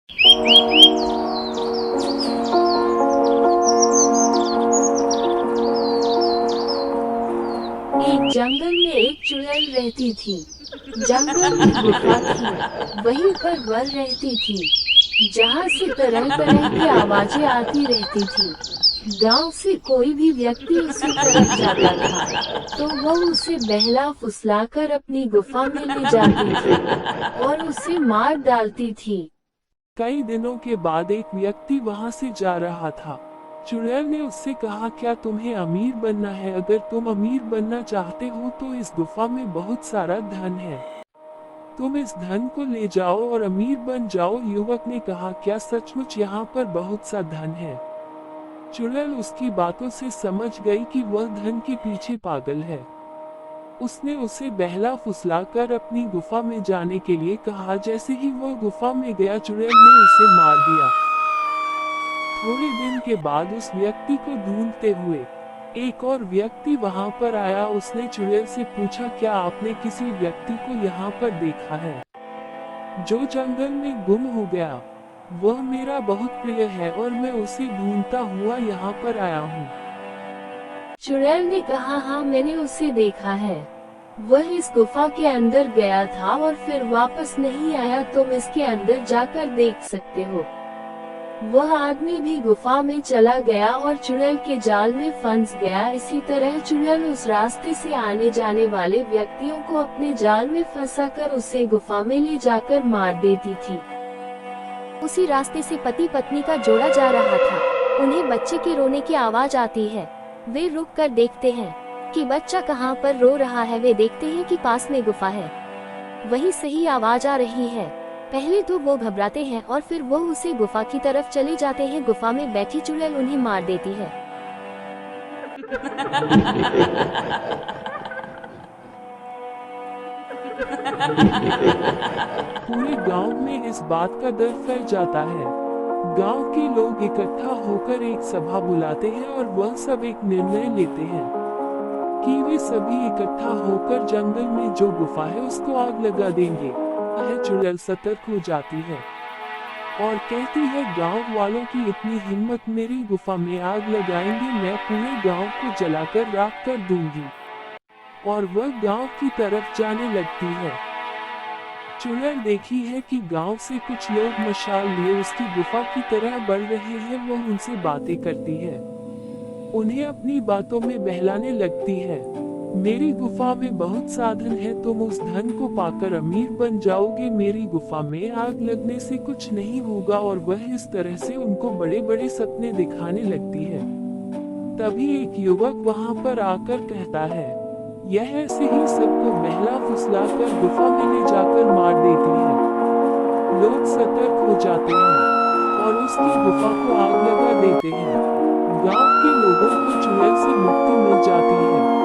एक जंगल में एक चुड़ैल रहती थी। जंगल में गुफा थी, वहीं पर वह रहती थी, जहाँ से तरह तरह की आवाजें आती रहती थी। गांव से कोई भी व्यक्ति उसी तरफ जाता था, तो वह उसे बहला फुसलाकर अपनी गुफा में ले जाती थी और उसे मार डालती थी। कई दिनों के बाद एक व्यक्ति वहां से जा रहा था। चुड़ैल ने उससे कहा, क्या तुम्हें अमीर बनना है? अगर तुम अमीर बनना चाहते हो तो इस गुफा में बहुत सारा धन है, तुम इस धन को ले जाओ और अमीर बन जाओ। युवक ने कहा, क्या सचमुच यहाँ पर बहुत सा धन है? चुड़ैल उसकी बातों से समझ गई कि वह धन के पीछे पागल है। उसने उसे बहला फुसलाकर अपनी गुफा में जाने के लिए कहा। जैसे ही वह गुफा में गया, चुड़ैल ने उसे मार दिया। थोड़े दिन के बाद उस व्यक्ति को ढूंढते हुए एक और व्यक्ति वहां पर आया। उसने चुड़ैल से पूछा, क्या आपने किसी व्यक्ति को यहाँ पर देखा है जो जंगल में गुम हो गया? वह मेरा बहुत प्रिय है और मैं उसे ढूंढता हुआ यहाँ पर आया हूँ। चुड़ैल ने कहा, हाँ मैंने उसे देखा है। वह इस गुफा के अंदर गया था और फिर वापस नहीं आया, तुम इसके अंदर जाकर देख सकते हो। वह आदमी भी गुफा में चला गया और चुड़ैल के जाल में फंस गया। इसी तरह चुड़ैल उस रास्ते से आने जाने वाले व्यक्तियों को अपने जाल में फंसाकर उसे गुफा में ले जाकर मार देती थी। उसी रास्ते से पति पत्नी का जोड़ा जा रहा था। उन्हें बच्चे के रोने की आवाज आती है। वे रुक कर देखते हैं कि बच्चा कहाँ पर रो रहा है। वे देखते हैं कि पास में गुफा है, वही सही आवाज आ रही है। पहले तो वो घबराते हैं और फिर वो उसे गुफा की तरफ चले जाते हैं। गुफा में बैठी चुड़ैल उन्हें मार देती है। पूरे गांव में इस बात का डर फैल जाता है। गांव के लोग इकट्ठा होकर एक सभा बुलाते हैं और वह सब एक निर्णय लेते हैं कि वे सभी इकट्ठा होकर जंगल में जो गुफा है उसको आग लगा देंगे। चुड़ैल सतर्क हो जाती है और कहती है, गांव वालों की इतनी हिम्मत, मेरी गुफा में आग लगाएंगे, मैं पूरे गांव को जलाकर राख कर दूंगी। और वह गांव की तरफ जाने लगती है। चुड़ैल देखी है कि गांव से कुछ लोग मशाल लिए उसकी गुफा की तरह बढ़ रहे हैं। वह उनसे बातें करती है, उन्हें अपनी बातों में बहलाने लगती है। मेरी गुफा में बहुत साधन है, तुम उस धन को पाकर अमीर बन जाओगे, मेरी गुफा में आग लगने से कुछ नहीं होगा। और वह इस तरह से उनको बड़े बड़े सपने दिखाने लगती है। तभी एक युवक वहां पर आकर कहता है, यह ऐसे ही सबको बहला फुसलाकर गुफा में ले जाकर मार देती है। लोग सतर्क हो जाते हैं और उसकी गुफा को आग लगा देते हैं। गांव के लोगों को चुड़ैल से मुक्ति मिल जाती है।